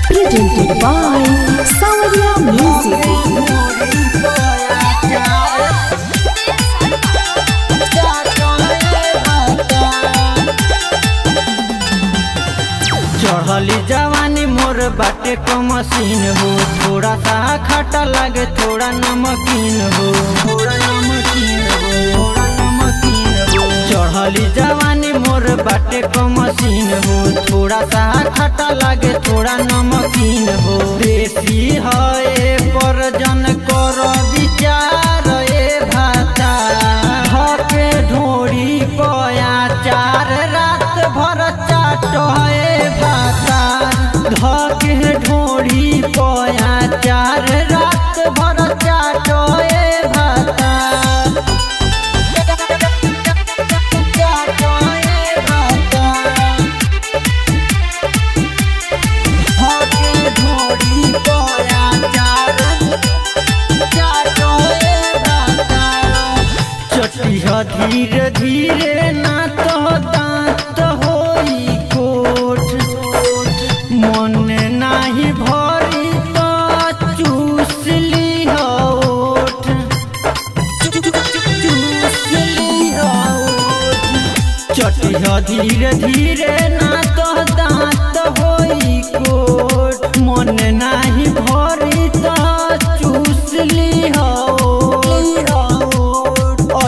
Presented by Saurya Music. चढ़ली जवानी मोर बाटे को मशीन हो, थोड़ा सा खट्टा लागे थोड़ा नमकीन हो, थोड़ा नमकीन हो, थोड़ा नमकीन हो। चढ़ली जवानी मोर बाटे को मशीन हो, थोड़ा सा खट्टा लागे थोड़ा नमकीन हो। देसी है पर जन कर विचार ए भाता धके ढोरी पया चार रात भर चाट है भाता धके ढोरी पया चार रात भर चाट है भाता चाट है भाता धके ढोरी पया चार चाट है भाता। चटिया धीरे धीरे ना तो दांत होई कोट, मन नाही भरी तो चूस ली होठ, चूस ली होठ। चटिया धीरे धीरे ना तो दांत होई कोट, मन नाही भरी तो चूस ली होठ।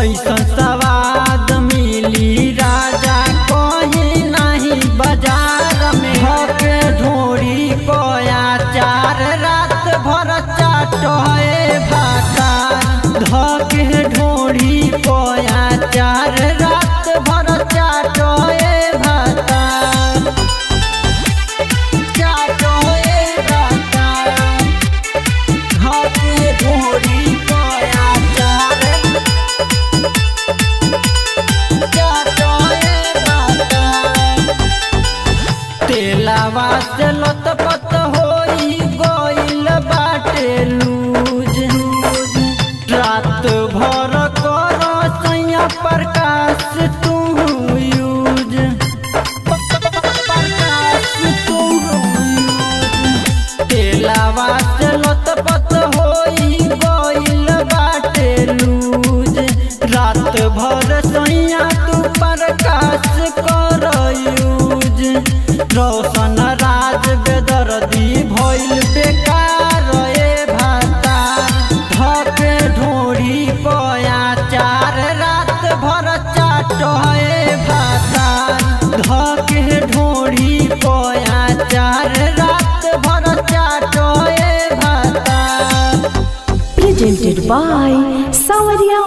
ऐसा स्वाद मिली राजा कहीं नहीं बाजार में धके ढोरी पया चार रात भर चाट है भाता धके ढोरी पया चार रात भर चाट है भाता चाट है भाता धके ढोरी पया चार तेलावा से लतपत होई गइल बाटे लूज, रात भर कर सैया प्रकाश तू यूज, प्रकाश तू यूज। तेलावा से लतपत होई गइल बाटे लूज, रात भर सैया तू प्रकाश कर यूज। रोशन राज बेदर्दी भइल बेकार ए भाता धके ढोरी पया चार रात भर चाट है भाता धके ढोरी पया चार रात भर चाट है भाता। Presented by Saurya